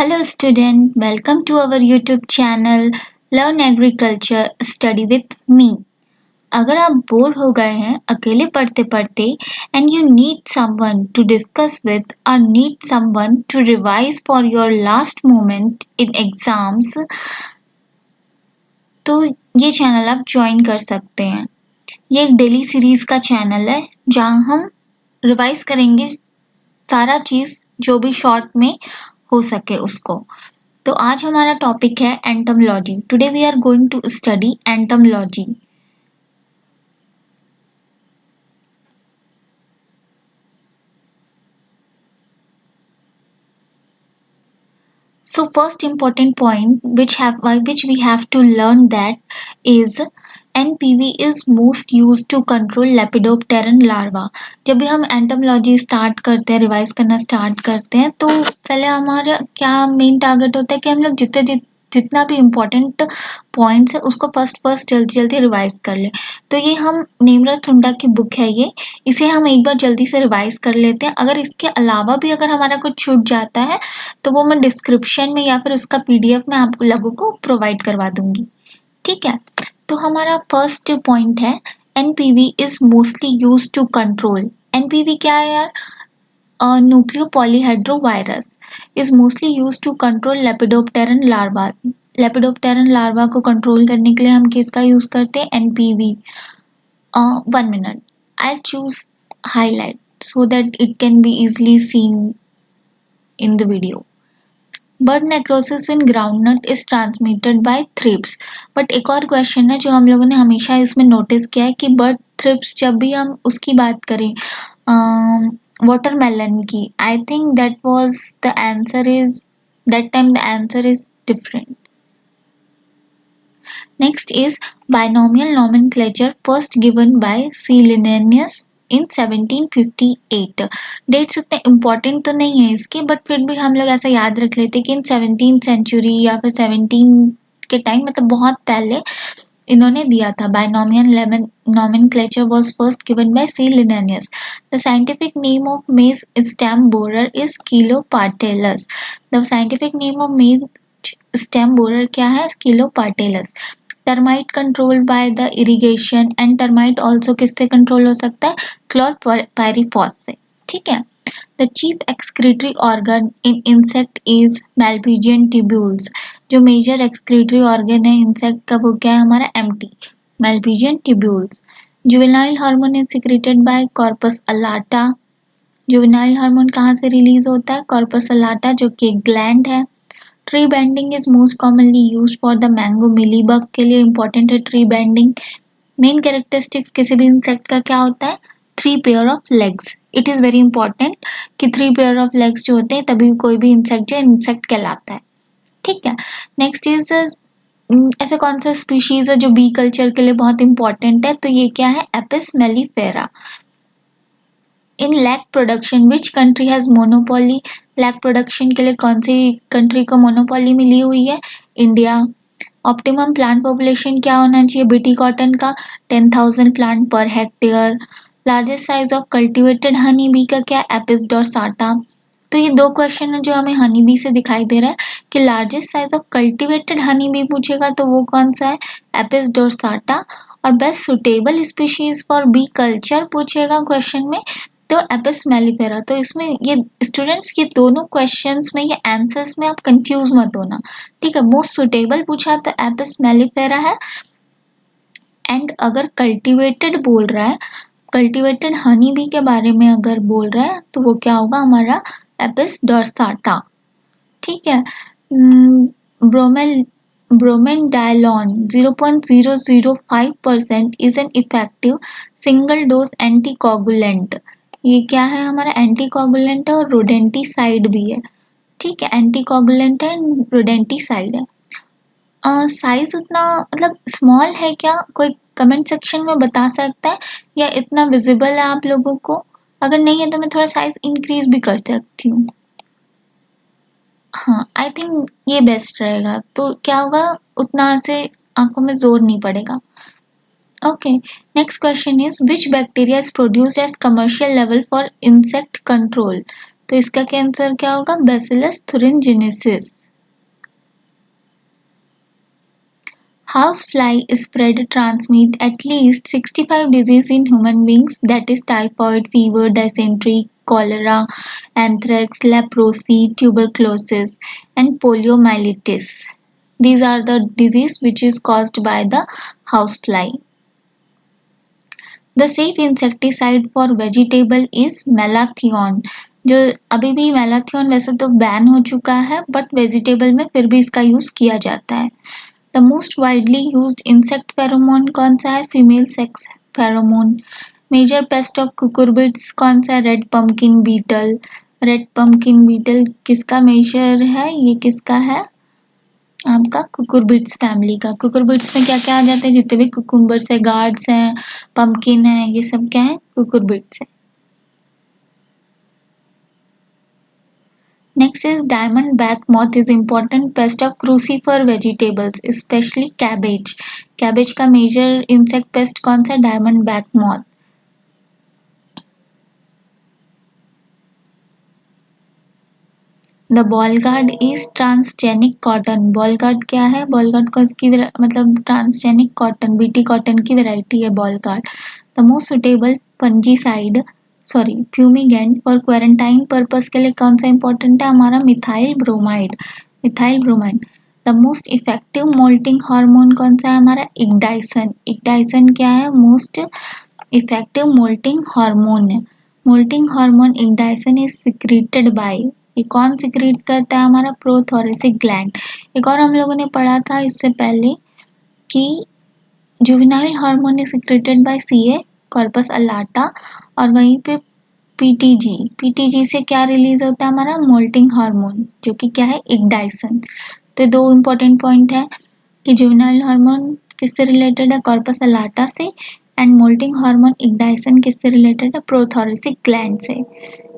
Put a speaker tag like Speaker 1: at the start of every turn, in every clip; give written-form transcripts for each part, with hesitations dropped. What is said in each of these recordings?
Speaker 1: Hello student, welcome to our YouTube channel Learn Agriculture Study with me. अगर आप bore हो गए हैं अकेले पढ़ते पढ़ते and you need someone to discuss with or need someone to revise for your last moment in exams तो ये चैनल आप ज्वाइन कर सकते हैं। ये एक डेली सीरीज का चैनल है जहां हम रिवाइज करेंगे सारा चीज जो भी शॉर्ट में हो सके उसको। तो आज हमारा टॉपिक है entomology. Today we are going to study entomology. So first important point which we have to learn that is NPV is most used to control Lepidopteran larva। जब भी हम एंटोमोलॉजी स्टार्ट करते हैं रिवाइज करना start करते हैं तो पहले हमारा क्या मेन टारगेट होता है कि हम लोग जितना भी इम्पोर्टेंट पॉइंट्स है उसको फर्स्ट जल्दी जल्दी रिवाइज कर ले। तो ये हम नेमराज थुंडा की बुक है ये, इसे हम एक बार जल्दी से रिवाइज कर लेते हैं। अगर इसके अलावा भी अगर हमारा कुछ छूट जाता है तो वो मैं डिस्क्रिप्शन में या फिर उसका पीडीएफ में आप लोगों को प्रोवाइड करवा दूंगी। ठीक है, तो हमारा फर्स्ट पॉइंट है NPV is mostly use to control. NPV क्या है यार? Nucleo polyhedrovirus is mostly use to control lepidopteran larva. Lepidopteran larva को कंट्रोल करने के लिए हम किसका यूज करते हैं? NPV. 1 minute, I'll choose highlight so that it can be easily seen in the video. Bird necrosis in groundnut is transmitted by thrips. But एक और क्वेश्चन है जो हम लोगों ने हमेशा इसमें नोटिस किया है कि बर्ड थ्रिप्स जब भी हम उसकी बात करें वाटरमेलन की, I think that time the answer is different. Next is binomial nomenclature first given by C. Linnaeus in 1758। Dates उतने इम्पोर्टेंट तो नहीं है इसके, बट फिर भी हम लोग ऐसा याद रख लेते कि इन 17th सेंचुरी या फिर 17 के टाइम मतलब बहुत पहले इन्होंने दिया था। binomial nomenclature was first given by C. Linnaeus। The scientific name of maize stem borer is Chilopartelus। The scientific name of maize stem borer क्या है? Chilopartelus। Termite control by the irrigation and termite also किससे control हो सकता है? Chlorpyrifos से। ठीक है, the chief excretory organ in insect is Malpighian tubules. जो मेजर एक्सक्रीटरी ऑर्गन है इंसेक्ट का वो क्या है हमारा? Empty Malpighian tubules. Juvenile hormone is secreted by corpus alata. Juvenile hormone कहाँ से रिलीज होता है? कॉर्पस अलाटा जो कि एक ग्लैंड है। Tree bending is most commonly used for the mango mealybug के लिए इंपॉर्टेंट है ट्री बेंडिंग। मेन कैरेक्टरिस्टिक्स किसी भी इंसेक्ट का क्या होता है? 3 pair of legs. It is very important कि 3 पेयर ऑफ लेग्स जो होते हैं तभी कोई भी इंसेक्ट जो इंसेक्ट कहलाता है। ठीक है, नेक्स्ट इज ऐसे कौन सा स्पीशीज है जो बी कल्चर के लिए बहुत इंपॉर्टेंट है? तो ये क्या है? Apis mellifera. In lac production which country has monopoly? Lac production के लिए कौन सी कंट्री को मोनोपोली मिली हुई है? इंडिया। ऑप्टिमम प्लांट पॉपुलेशन क्या होना चाहिए बीटी कॉटन का? 10,000 plant per hectare. Largest size of cultivated honey B का क्या? एपिस डोर्साटा। तो ये दो क्वेश्चन है जो हमें हनी बी से दिखाई दे रहा है कि largest size of cultivated honey bee पूछेगा तो वो कौन सा है? Apis dorsata. और best suitable species for bee culture पूछेगा क्वेश्चन में तो एपिस मेलिफेरा। तो इसमें ये स्टूडेंट्स ये दोनों क्वेश्चंस में ये आंसर्स में आप कंफ्यूज मत होना। ठीक है, मोस्ट सुटेबल पूछा तो एपिस मेलिफेरा है। एंड अगर कल्टिवेटेड बोल रहा है, कल्टिवेटेड हनी बी के बारे में अगर बोल रहा है तो वो क्या होगा हमारा? एपिस डोर्साटा। ठीक है, ब्रोमेल ब्रोमेंडाइलॉन 0.005% is an effective single dose anticoagulant. ये क्या है हमारा? एंटीकोगुलेंट है और रोडेंटिसाइड भी है। ठीक है, एंटीकोगुलेंट है, रोडेंटिसाइड है। साइज उतना मतलब स्मॉल है क्या? कोई कमेंट सेक्शन में बता सकता है या इतना विजिबल है आप लोगों को? अगर नहीं है तो मैं थोड़ा साइज इंक्रीज भी कर सकती हूँ। हाँ, आई थिंक ये बेस्ट रहेगा। तो क्या होगा? उतना से आंखों में जोर नहीं पड़ेगा। Okay, next question is which bacteria is produced as commercial level for insect control? तो इसका आंसर क्या होगा? Bacillus thuringiensis। Housefly spread transmit at least 65 diseases in human beings, that is typhoid fever, dysentery, cholera, anthrax, leprosy, tuberculosis and poliomyelitis. These are the disease which is caused by the housefly. The safe insecticide for vegetable is malathion. जो अभी भी malathion वैसे तो ban हो चुका है but vegetable में फिर भी इसका यूज किया जाता है। The most widely used insect pheromone कौन सा है? Female sex pheromone. Major pest of cucurbits कौन सा है? Red pumpkin beetle. Red pumpkin beetle किसका मेजर है? ये किसका है? आपका कुकुरबिट्स फैमिली का। कुकुरबिट्स में क्या क्या आ जाते हैं? जितने भी कुकुम्बर्स है, गार्ड्स हैं, पम्पकिन है, ये सब क्या है? कुकुरबिट्स है। Next is diamondback moth is important pest of crucifer vegetables, especially cabbage. Cabbage का major insect pest कौन सा? diamondback moth. The ball gourd is transgenic cotton. ball gourd क्या है? ball gourd को इसकी मतलब transgenic cotton, BT cotton की variety है ball gourd. The most suitable fungicide fumigant for quarantine purpose के लिए कौन सा important है? हमारा methyl bromide. Methyl bromide. The most effective molting hormone कौन सा है? हमारा इग्डाइसन। इग्डाइसन क्या है? most effective molting hormone है। molting hormone इग्डाइसन is secreted by, ये कौन सिक्रीट करता है? हमारा प्रोथोरेसिक ग्लैंड। एक और हम लोगों ने पढ़ा था इससे पहले कि juvenile hormone is secreted by CA corpus alata और वहीं पे पीटीजी। पीटीजी से क्या रिलीज होता है? हमारा मोल्टिंग हार्मोन, जो कि क्या है? इग्डाइसन। तो दो इंपॉर्टेंट पॉइंट है कि जुवेनाइल हार्मोन किससे रिलेटेड है? कॉर्पस अलाटा से। एंड मोल्टिंग हार्मोन इग्डाइसन किससे रिलेटेड है? प्रोथोरेसिक ग्लैंड से।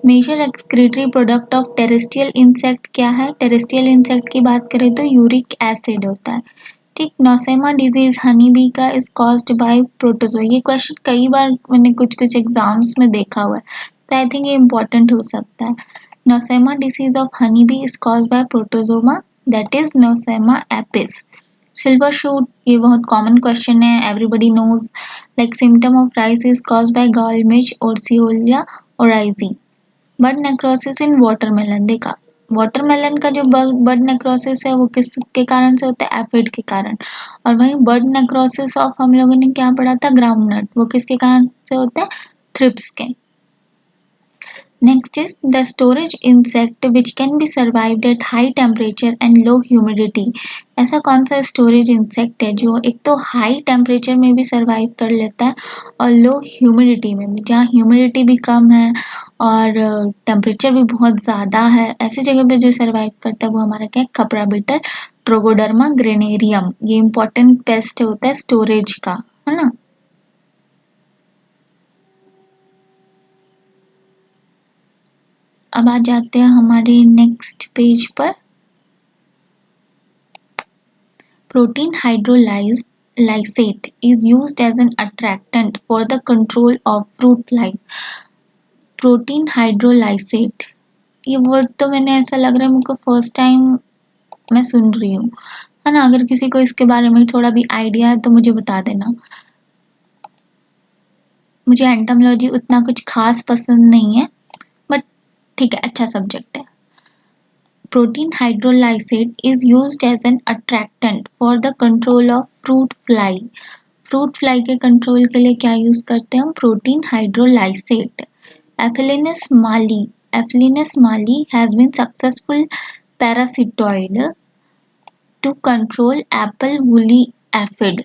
Speaker 1: Major excretory product of terrestrial insect क्या है? टेरेस्ट्रियल इंसेक्ट की बात करें तो यूरिक एसिड होता है। ठीक। नोसेमा डिजीज हनी बी का इज कॉज्ड बाय प्रोटोजोआ। ये क्वेश्चन कई बार मैंने कुछ कुछ एग्जाम्स में देखा हुआ है, तो आई थिंक ये इम्पोर्टेंट हो सकता है। Nosema disease of honey bee is caused by protozoa, that is Nosema apis. Silver shoot, ये बहुत कॉमन क्वेश्चन है, everybody knows. Like symptom of rice is caused by gall midge, Orseolia oryzae. Bud necrosis in watermelon. देखा, watermelon का जो bird necrosis है वो किसके कारण से होता है? एफिड के कारण। और वहीं बर्ड नेक्रोसिस ऑफ हम लोगों ने क्या पढ़ा था? ग्राउंडनट, वो किसके कारण से होता है? थ्रिप्स के। Next is the storage insect which can be survived at high temperature and low humidity. ऐसा कौन सा स्टोरेज इंसेक्ट है जो एक तो हाई टेम्परेचर में भी सर्वाइव कर लेता है और लो ह्यूमिडिटी में भी, जहाँ ह्यूमिडिटी भी कम है और टेम्परेचर भी बहुत ज़्यादा है, ऐसी जगह पे जो सर्वाइव करता है वो हमारा क्या है? कपड़ा बिटर ट्रोगोडर्मा ग्रेनेरियम। ये इंपॉर्टेंट पेस्ट होता है स्टोरेज का, है ना। अब आ जाते हैं हमारे नेक्स्ट पेज पर। Protein hydrolysate is used as an attractant for the control of fruit fly. Protein hydrolysate, ये वर्ड तो मैंने ऐसा लग रहा है मुझको फर्स्ट टाइम मैं सुन रही हूँ, है ना। अगर किसी को इसके बारे में थोड़ा भी आइडिया है तो मुझे बता देना। मुझे एंटोमोलॉजी उतना कुछ खास पसंद नहीं है, बट ठीक है, अच्छा सब्जेक्ट है। Protein hydrolysate is used as an attractant for the control of fruit fly. Fruit fly के कंट्रोल के लिए क्या यूज करते हैं हम? Protein hydrolysate. Aphelinus mali has been successful parasitoid to control apple woolly aphid.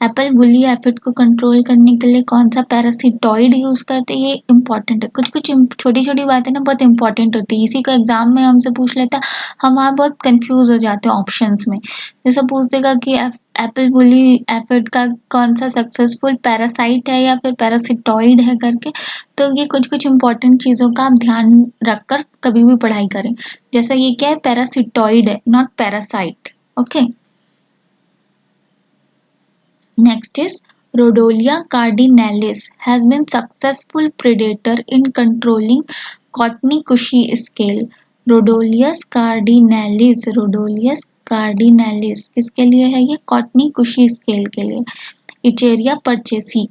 Speaker 1: Apple woolly aphid को control करने के लिए कौन सा पैरासिटॉइड यूज करते हैं? ये इंपॉर्टेंट है। कुछ कुछ छोटी छोटी बातें ना बहुत इंपॉर्टेंट होती है, इसी को एग्जाम में हमसे पूछ लेता, हम वहाँ बहुत कंफ्यूज हो जाते हैं ऑप्शंस में। जैसे पूछ देगा कि एप्पल बुली एफिड का कौन सा सक्सेसफुल पैरासाइट है या फिर पैरासिटॉइड है करके, तो ये कुछ कुछ इंपॉर्टेंट चीज़ों का आप ध्यान रखकर कभी भी पढ़ाई करें। जैसा ये क्या है? पैरासिटॉइड है, not parasite. Okay. Next is Rhodolia cardinalis has been successful predator in controlling cottony cushy scale. Rhodolius cardinalis किसके लिए है ये? कॉटनी कुशी स्केल के लिए. इचेरिया परचेसी,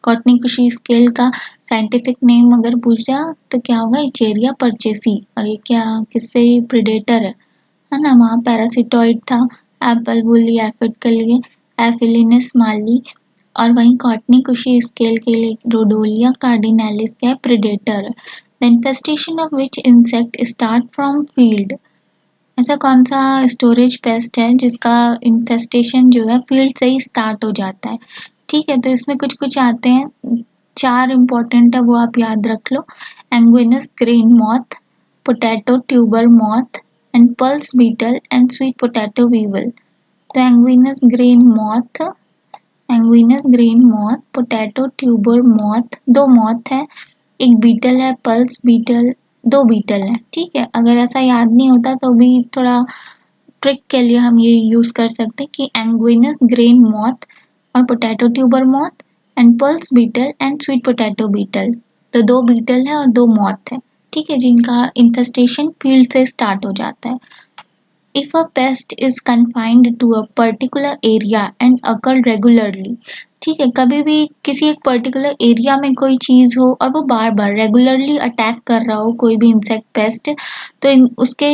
Speaker 1: कॉटनी कुशी स्केल का साइंटिफिक नेम अगर पूछ जाए तो क्या होगा? इचेरिया परचेसी. और ये क्या किससे प्रेडेटर है ना? वहाँ पैरासिटॉइड था एप्पल बुली एफिड के लिए, एफिलिनस माली. और वहीं कॉटनी कुशी स्केल के लिए रोडोलिया कार्डिनालिस क्या है? Predator. The infestation of which insect start from field. ऐसा कौन सा स्टोरेज पेस्ट है जिसका इन्फेस्टेशन जो है फील्ड से ही स्टार्ट हो जाता है? ठीक है, तो इसमें कुछ कुछ आते हैं, 4 इंपॉर्टेंट है वो आप याद रख लो. Angoumois grain moth, potato tuber moth and pulse beetle and sweet potato weevil. तो Angoumois grain moth, potato tuber moth, 2 moth है, एक बीटल है पल्स बीटल, 2 बीटल है. ठीक है, अगर ऐसा याद नहीं होता तो भी थोड़ा ट्रिक के लिए हम ये यूज कर सकते हैं कि एंग्विनस ग्रेन मॉथ और potato tuber moth and pulse beetle and sweet potato beetle. तो 2 बीटल है और 2 मॉथ है. ठीक है, जिनका इन्फेस्टेशन फील्ड से स्टार्ट हो जाता है. If a pest is confined to a particular area and occur regularly, ठीक है, कभी भी किसी एक पर्टिकुलर एरिया में कोई चीज हो और वो बार बार रेगुलरली अटैक कर रहा हो कोई भी इंसेक्ट पेस्ट, तो उसके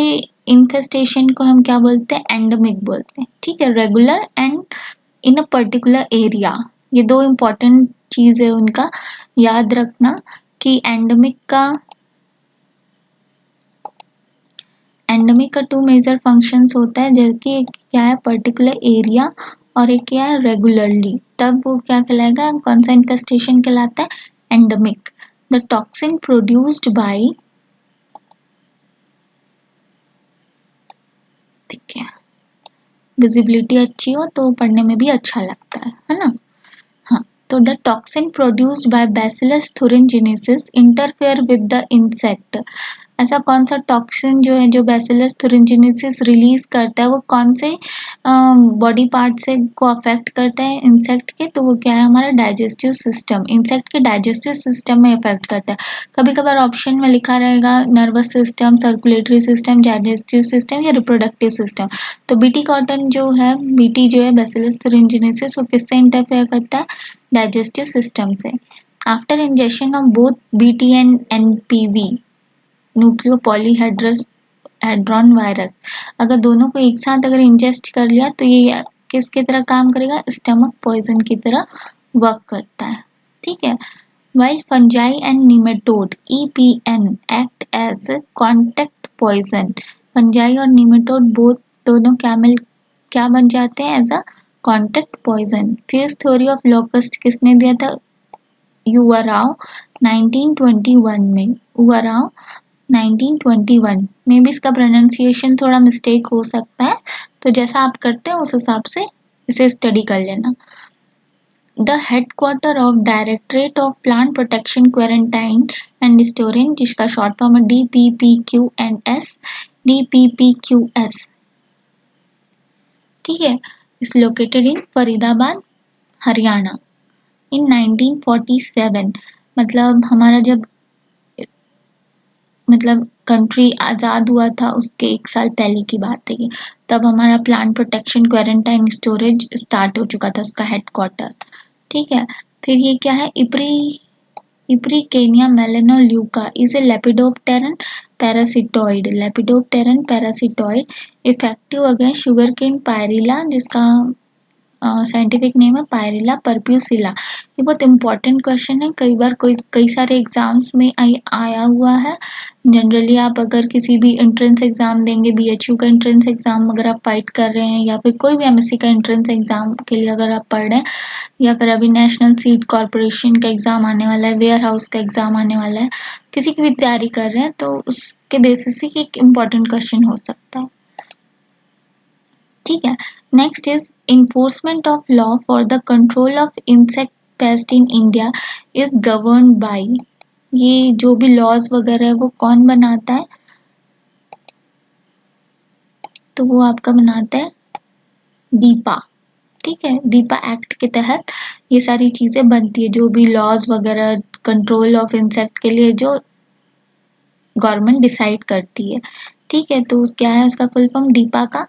Speaker 1: इन्फेस्टेशन को हम क्या बोलते हैं? एंडेमिक बोलते हैं. ठीक है, regular and in a particular area, ये 2 इंपॉर्टेंट चीज है उनका याद रखना कि एंडेमिक का 2 मेजर फंक्शंस होता है, जबकि एक क्या है? पर्टिकुलर एरिया, और एक क्या है? रेगुलरली. तब वो क्या कहलाएगा? कौन सा इन्फेस्टेशन कहलाता है? Endemic. The toxin produced by, ठीक है, विजिबिलिटी अच्छी हो तो पढ़ने में भी अच्छा लगता है ना? हाँ, तो the toxin produced by bacillus thuringiensis interfere with the insect. ऐसा कौन सा टॉक्सिन जो है जो बैसिलस thuringiensis रिलीज करता है, वो कौन से बॉडी पार्ट से को अफेक्ट करता है इंसेक्ट के? तो वो क्या है? हमारा डाइजेस्टिव सिस्टम, इंसेक्ट के डाइजेस्टिव सिस्टम में अफेक्ट करता है. कभी कभार ऑप्शन में लिखा रहेगा nervous system, circulatory system, digestive system या रिप्रोडक्टिव सिस्टम. तो बीटी जो है बैसिलस thuringiensis, वो किससे इंटरफेयर करता है? डाइजेस्टिव सिस्टम से. After injection of both BT and NPV, nucleopolyhedrosis hedron virus, अगर दोनों को एक साथ अगर इंजेस्ट कर लिया तो ये किसकी तरह काम करेगा? स्टमक पॉइजन की तरह वर्क करता है. ठीक है. While fungi and nematode EPN act as contact poison, fungi और nematode बोथ दोनों क्या बन जाते हैं? As a contact poison. फिर थ्योरी ऑफ लॉकस्ट किसने दिया था? युवराव 1921 में. युवराव 1921 में भी इसका प्रोनाउंसिएशन थोड़ा मिस्टेक हो सकता है, तो जैसा आप करते हैं उस हिसाब से इसे स्टडी कर लेना. The headquarter of directorate of plant protection quarantine and storing, जिसका शॉर्ट फॉर्म है DPPQS. ठीक है, इस लोकेटेड इन फरीदाबाद, हरियाणा इन 1947. मतलब हमारा जब कंट्री आज़ाद हुआ था उसके 1 साल पहले की बात है ये, तब हमारा plant protection quarantine storage start हो चुका था, उसका हेडक्वार्टर. ठीक है, फिर ये क्या है? Epiricania melanoleuca is a lepidopteran parasitoid. Effective against sugarcane Pyrilla, जिसका साइंटिफिक नेम है पायरिला परप्यूसिला. ये बहुत इंपॉर्टेंट क्वेश्चन है, कई बार कई सारे एग्जाम्स में आया हुआ है. जनरली आप अगर किसी भी एंट्रेंस एग्जाम देंगे, बीएचयू का एंट्रेंस एग्जाम अगर आप फाइट कर रहे हैं, या फिर कोई भी एमएससी का एंट्रेंस एग्जाम के लिए अगर आप पढ़ रहे हैं, या फिर अभी नेशनल सीड कॉर्पोरेशन का एग्जाम आने वाला है, वेयर हाउस का एग्जाम आने वाला है, किसी की भी तैयारी कर रहे हैं तो उसके बेसिस से एक इम्पॉर्टेंट क्वेश्चन हो सकता है. ठीक है. Next is enforcement of law for the control of insect pest in India is governed by. ये जो भी लॉज वगैरह है वो कौन बनाता है? तो वो आपका बनाता है डीपा. ठीक है, दीपा एक्ट के तहत ये सारी चीजें बनती है, जो भी लॉज वगैरह कंट्रोल ऑफ इंसेक्ट के लिए जो गवर्नमेंट डिसाइड करती है। ठीक है, तो क्या है उसका फुल फॉर्म दीपा का,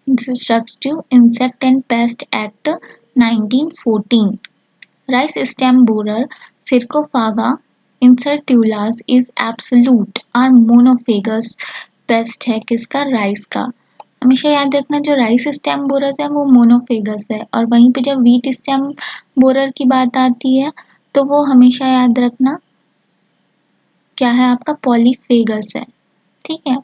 Speaker 1: destructive insect and paste act 1914। Rice stem borer Sarcophaga incertulas is absolute और मोनोफेगस पेस्ट है किसका, राइस का। हमेशा याद रखना जो राइस स्टेम बोरर है वो मोनोफेगस है, और वहीं पे जब व्हीट स्टेम बोरर की बात आती है तो वो हमेशा याद रखना क्या है आपका, पॉलीफेगस है। ठीक है,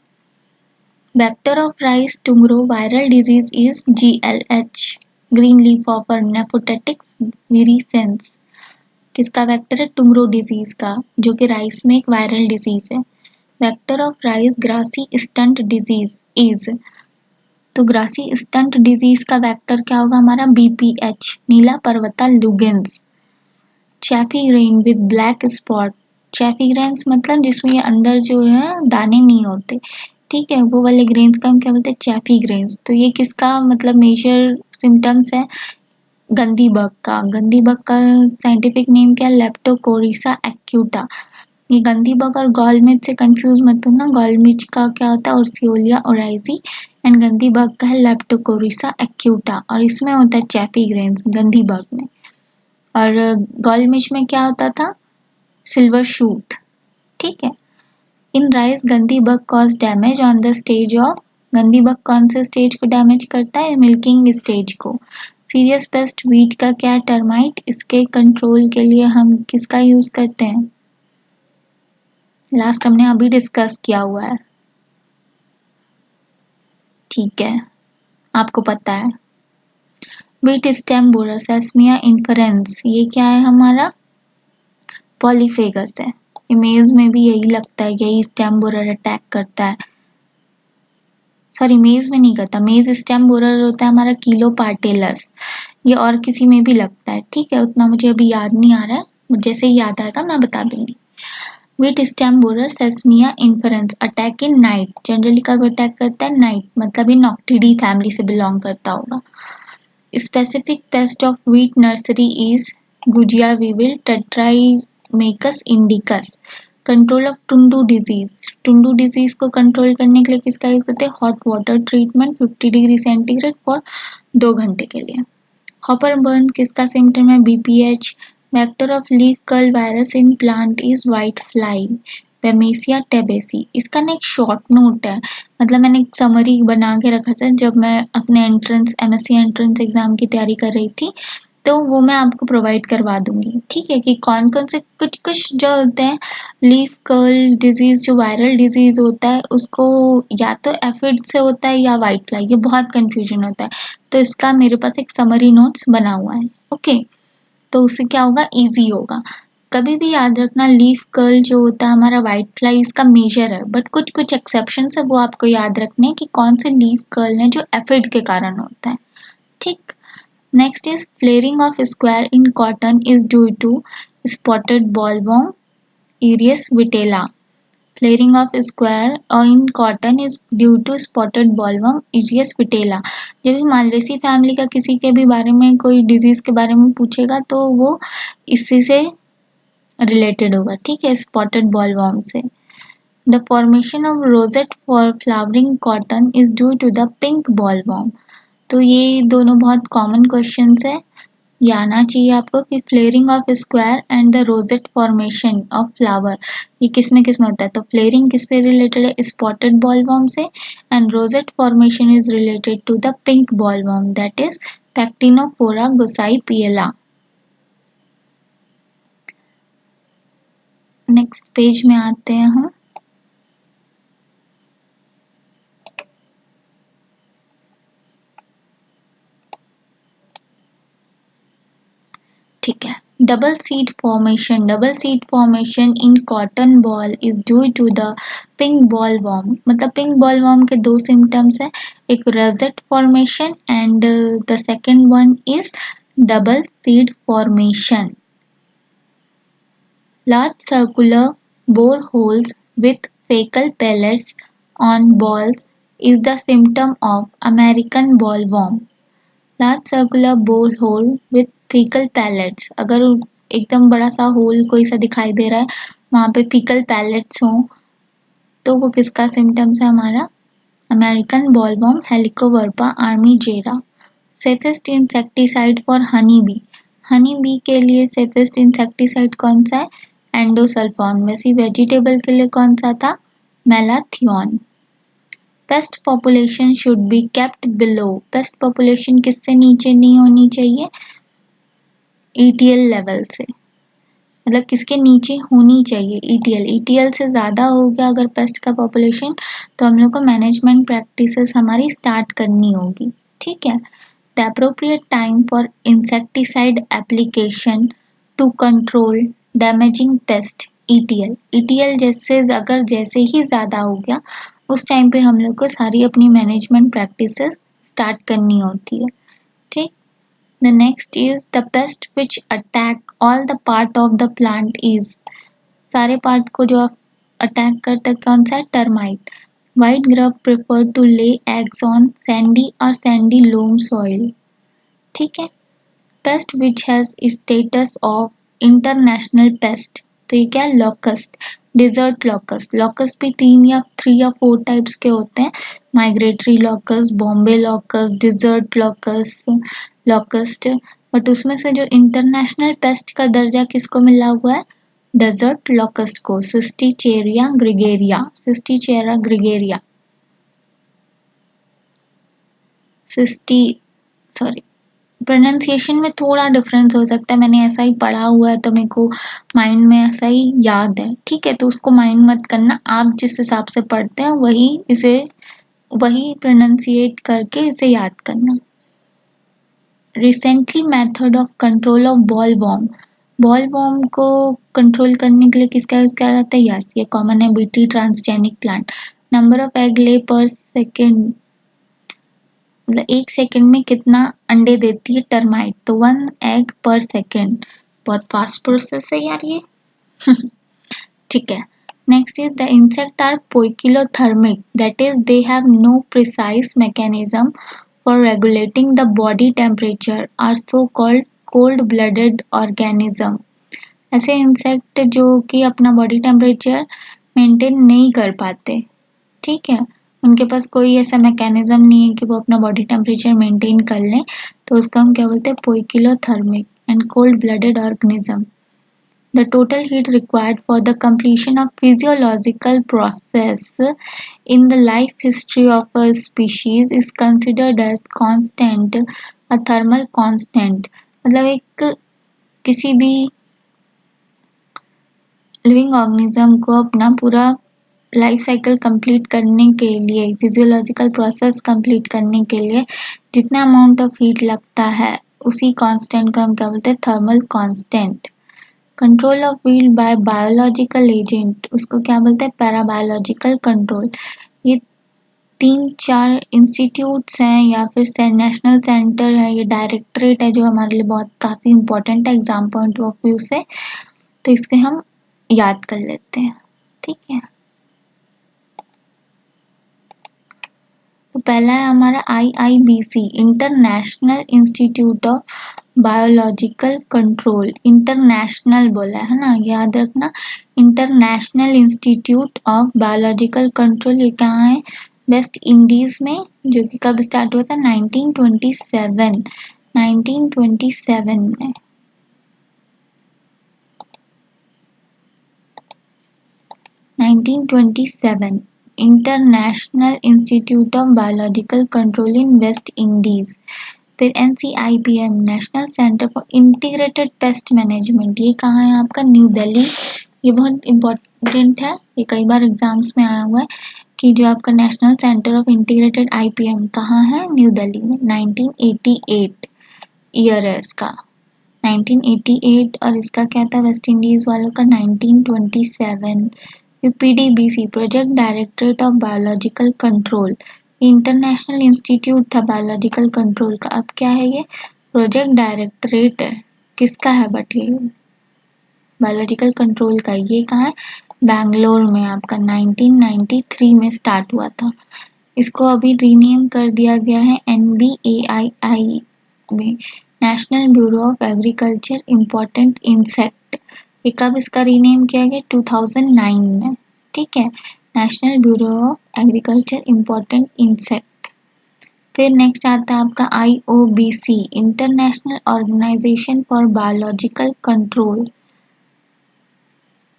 Speaker 1: vector of rice tungro viral disease is GLH, green leaf hopper Nephotettix virescens. किसका वेक्टर है, टुमरो डिजीज का, जो कि राइस में एक वायरल डिजीज है। Vector of rice grassy stunt disease is, तो ग्रासी स्टंट डिजीज का वेक्टर क्या होगा हमारा, BPH, Nilaparvata lugens. Chaffy grain with black spot, chaffy grains मतलब जिसमें ये अंदर जो है दाने नहीं होते, ठीक है, वो वाले ग्रेन्स का हम क्या बोलते हैं, चैफी ग्रेन्स। तो ये किसका मतलब मेजर सिम्टम्स है, गंदी बग का। गंदी बग का साइंटिफिक नेम क्या है, लेप्टोकोरिसा एक्यूटा। ये गंदी बग और गॉल मिर्च से कंफ्यूज मत होना, गॉल मिर्च का क्या होता है, ओर्सियोलिया ओराइजी, एंड गंदी बग का है लेप्टोकोरिसा एक्यूटा, और इसमें होता है चैफी ग्रेन्स गंदी बग में। और गॉल मिर्च में क्या होता था, सिल्वर शूट। ठीक है, इन राइस गंदी bug cause damage on the stage of, गंदी बग कौन से स्टेज को डैमेज करता है, मिल्किंग स्टेज को। सीरियस पेस्ट वीट का क्या, टर्माइट। इसके कंट्रोल के लिए हम किसका यूज करते हैं, लास्ट हमने अभी डिस्कस किया हुआ है। ठीक है, आपको पता है। Wheat stem borer Sesamia inference, ये क्या है हमारा, पॉलीफेगस है। इमेज में भी यही लगता है, यही स्टेम बोरर अटैक करता है, सॉरी मेज में नहीं करता, मेज स्टेम बोरर होता है हमारा कीलोपार्टेलस, ये और किसी में भी लगता है। ठीक है, उतना मुझे अभी याद नहीं आ रहा है, जैसे ही याद आएगा मैं बता दूंगी। Wheat stem borer Sesamia inferens attack in night, generally कब अटैक करता है, नाइट, मतलब ये नॉक्टिडी फैमिली से बिलोंग करता होगा। Specific pest of wheat nursery is gujhia weevil Tetramecus indicus. Control of tundu disease, tundu disease को कंट्रोल करने के लिए किसका यूज करते हैं, hot water treatment 50 degree centigrade for 2 घंटे के लिए। हॉपर बर्न किसका सिम्टम है, BPH। Vector of leaf curl virus in plant is white fly Bemisia tabaci. इसका ना एक शॉर्ट नोट है, मतलब मैंने एक समरी बना के रखा था जब मैं अपने एंट्रेंस MSc एंट्रेंस एग्जाम की तैयारी कर रही थी, तो वो मैं आपको प्रोवाइड करवा दूंगी। ठीक है, कि कौन कौन से कुछ कुछ जो होते हैं लीफ कर्ल डिजीज, जो वायरल डिजीज होता है उसको या तो एफिड से होता है या व्हाइट फ्लाई, ये बहुत कंफ्यूजन होता है, तो इसका मेरे पास एक समरी नोट्स बना हुआ है। ओके, तो उससे क्या होगा, इजी होगा। कभी भी याद रखना लीफ कर्ल जो होता है हमारा व्हाइट फ्लाई इसका मेजर है, बट कुछ कुछ एक्सेप्शन है वो आपको याद रखने हैं कि कौन से लीफ कर्ल है जो एफिड के कारण होता है। ठीक, next is flaring of square in cotton is due to spotted bollworm Earias vittella. Flaring of square in cotton is due to spotted bollworm Aedes vitela। जब भी मालवेसी फैमिली का किसी के भी बारे में कोई डिजीज के बारे में पूछेगा तो वो इसी से रिलेटेड होगा। ठीक है, स्पॉटेड बॉलवर्म से। The formation of rosette for flowering cotton is due to the pink bollworm. तो ये दोनों बहुत कॉमन क्वेश्चंस है, ये आना चाहिए आपको कि flaring of square and the rosette formation of flower ये किस में होता है। तो फ्लेयरिंग किससे रिलेटेड है, स्पॉटेड बॉलवर्म से, and rosette formation is related to the pink bollworm that is Pectinophora gossypiella. Next page में आते हैं हम। ठीक है, double seed formation in cotton boll is due to the pink boll worm. मतलब pink boll worm के दो symptoms है, एक rosette formation and the second one is double seed formation. Large circular bore holes with fecal pellets on balls is the symptom of American bollworm। Large circular bore hole with faecal pellets, अगर एकदम बड़ा सा whole कोई सा दिखाई दे रहा है, वहां पे फीकल पैलेट्स हों, तो वो किसका सिम्टम्स है हमारा? अमेरिकन बॉलवर्म, हेलिकोवर्पा, आर्मी जेरा। Safest insecticide for honey bee, honey bee के लिए सेफेस्ट इंसेक्टिसाइड कौन सा है? एंडोसल्फान। वैसे वेजिटेबल के लिए कौन सा था? Malathion. Pest population should be kept below, pest population किससे नीचे नहीं होनी चाहिए? ईटीएल लेवल से, मतलब किसके नीचे होनी चाहिए? ईटीएल, ईटीएल से ज़्यादा हो गया अगर पेस्ट का पॉपुलेशन, तो हम लोग को मैनेजमेंट प्रैक्टिसेस हमारी स्टार्ट करनी होगी, ठीक है। The appropriate time for insecticide application to control damaging pest, ETL, ETL जैसे अगर जैसे ही ज़्यादा हो गया उस टाइम पे हम लोग को सारी अपनी मैनेजमेंट प्रैक्टिसेस स्टार्ट करनी होती है, ठीक। The next is the pest which attack all the part of the plant is, सारे पार्ट को जो अटैक करता है कौन सा है? Termite. White grub prefer to lay eggs on sandy or sandy loam soil, ठीक है। Pest which has status of international pest, तो ये क्या है? Locust, desert locust. लॉकस्ट भी थ्री या फोर टाइप्स के होते हैं, migratory locust, Bombay locust, desert locust, but उसमें से जो इंटरनेशनल पेस्ट का दर्जा किसको मिला हुआ है? डेजर्ट लॉकस्ट को, सिस्टीचेरिया ग्रिगेरिया, सिस्टीचेरा ग्रिगेरिया, सिस्टी, सॉरी प्रोनाउंसिएशन में थोड़ा डिफरेंस हो सकता है, मैंने ऐसा ही पढ़ा हुआ है तो मेरे को माइंड में ऐसा ही याद है, ठीक है। तो उसको माइंड मत करना, आप जिस हिसाब से पढ़ते हैं वही प्रोनाउंसिएट करके इसे याद करना। Recently method of control of ball warm, ball warm को कंट्रोल करने के लिए किसका यूज किया जाता है? यस, ये कॉमन है, BT transgenic plant. Number of egg ले पर सेकेंड, मतलब एक सेकंड में कितना अंडे देती है टर्माइट? तो 1 एग पर सेकंड, बहुत फास्ट प्रोसेस है यार ये। ठीक है। Next is the insect are poikilothermic, that is they have no precise mechanism for regulating the body temperature, are so called cold blooded organism. ऐसे इंसेक्ट जो कि अपना बॉडी टेम्परेचर मेंटेन नहीं कर पाते, ठीक है, उनके पास कोई ऐसा मैकेनिज्म नहीं है कि वो अपना बॉडी टेम्परेचर मेंटेन कर लें, तो उसको हम क्या बोलते हैं? Poikilothermic and cold blooded organism. The total heat required for the completion of physiological process in the life history of a species is considered as constant, a thermal constant। मतलब एक किसी भी लिविंग ऑर्गेनिज्म को अपना पूरा life cycle complete करने के लिए, फिजियोलॉजिकल प्रोसेस कंप्लीट करने के लिए जितना अमाउंट ऑफ हीट लगता है, उसी कांस्टेंट को हम क्या बोलते हैं? Thermal constant. Control of heat bye biological agent, उसको क्या बोलते हैं? पैराबायोलॉजिकल कंट्रोल। ये 3-4 इंस्टीट्यूट्स हैं या फिर नेशनल सेंटर है, ये डायरेक्टरेट है जो हमारे लिए बहुत काफ़ी इंपॉर्टेंट है एग्जाम पॉइंट ऑफ व्यू से, तो इसके हम याद कर लेते हैं, ठीक है। तो पहला है हमारा IIBC, international institute of Biological control, international बोला है ना, याद रखना, international institute of Biological Control. ये कहाँ है? वेस्ट इंडीज में, जो कि कब स्टार्ट हुआ था? 1927, 1927 में, 1927 international institute of Biological control in West Indies. फिर NCIPM, national centre for integrated pest management, ये कहाँ है आपका? न्यू दिल्ली। ये बहुत इंपॉर्टेंट है, ये कई बार एग्जाम्स में आया हुआ है कि जो आपका national centre of integrated IPM कहाँ है? न्यू दिल्ली में। 1988 ईयर है इसका, 1988, और इसका क्या था वेस्ट इंडीज वालों का? 1927। PDBC, project directorate of Biological control, international institute था बायोलॉजिकल कंट्रोल का, अब क्या है? ये प्रोजेक्ट डायरेक्टरेट है, किसका है? बट ये बायोलॉजिकल कंट्रोल का, ये कहाँ है? बैंगलोर में आपका 1993 में स्टार्ट हुआ था। इसको अभी रीनेम कर दिया गया है NBAII, में national Bureau of Agriculture Important insect, ये कब इसका रीनेम किया गया? 2009 में। ठीक है, National Bureau of Agriculture Important Insect. फिर नेक्स्ट आता है आपका IOBC, International Organisation for Biological Control.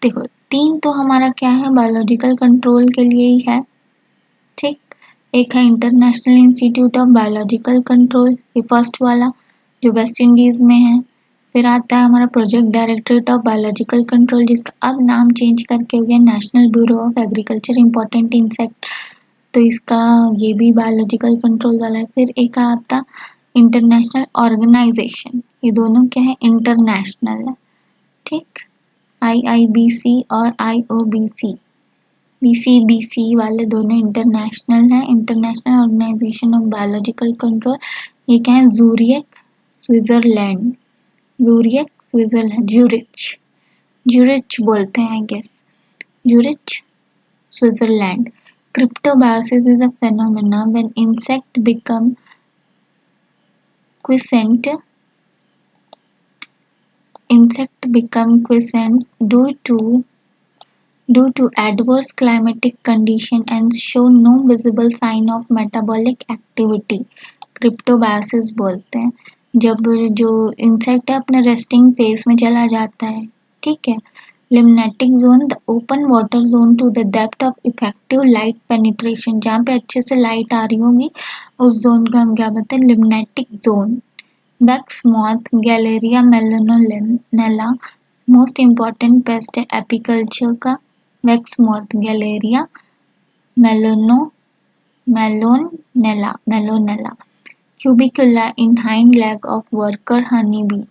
Speaker 1: देखो, तीन तो हमारा क्या है, बायोलॉजिकल कंट्रोल के लिए ही है। ठीक, एक है international institute of Biological Control, ये फर्स्ट वाला जो वेस्ट इंडीज में है। फिर आता है हमारा project directorate of Biological control, जिसका अब नाम चेंज करके हो गया national Bureau of Agriculture Important insect, तो इसका ये भी बायोलॉजिकल कंट्रोल वाला है। फिर एक आता इंटरनेशनल ऑर्गेनाइजेशन, ये दोनों क्या है, इंटरनेशनल है। ठीक, IIBC और IOBC, BCBC वाले दोनों इंटरनेशनल हैं, International Organisation of Biological Control. ये क्या है, Zurich Switzerland, Zurich Switzerland, Zurich बोलते हैं I guess, Zurich Switzerland. Cryptobiosis is a phenomena when quiescent insect become quiescent due to adverse climatic condition and show no visible sign of metabolic activity। Cryptobiosis बोलते हैं जब जो insect है अपने resting phase में चला जाता है। ठीक है, limnetic zone, the open water zone to the depth of effective light penetration, जहाँ पे अच्छे से लाइट आ रही होगी उस जोन को हम क्या बोलते हैं, limnetic zone. Wax moth, Galleria mellonella, most important pest है एपीकल्चर का, wax moth, Galleria mellonella. Cubicula in hind leg of worker honeybee.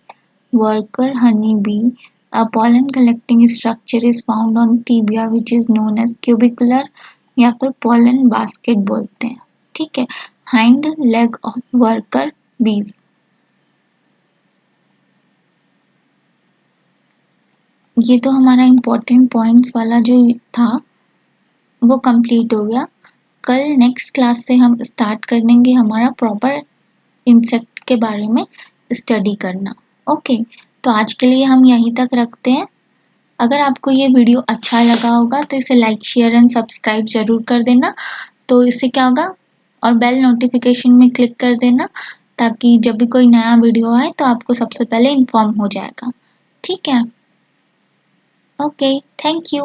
Speaker 1: Worker honeybee, a pollen collecting structure is found on tibia which is known as cubicular या फिर pollen basket बोलते हैं। ठीक है, hind leg of worker bees। ये तो हमारा important points वाला जो था वो कंप्लीट हो गया। कल नेक्स्ट क्लास से हम स्टार्ट कर देंगे हमारा प्रॉपर इंसेक्ट के बारे में स्टडी करना। ओके, तो आज के लिए हम यहीं तक रखते हैं। अगर आपको ये वीडियो अच्छा लगा होगा तो इसे लाइक शेयर एंड सब्सक्राइब जरूर कर देना। तो इससे क्या होगा, और बेल नोटिफिकेशन में क्लिक कर देना ताकि जब भी कोई नया वीडियो आए तो आपको सबसे पहले इन्फॉर्म हो जाएगा। ठीक है, ओके, थैंक यू।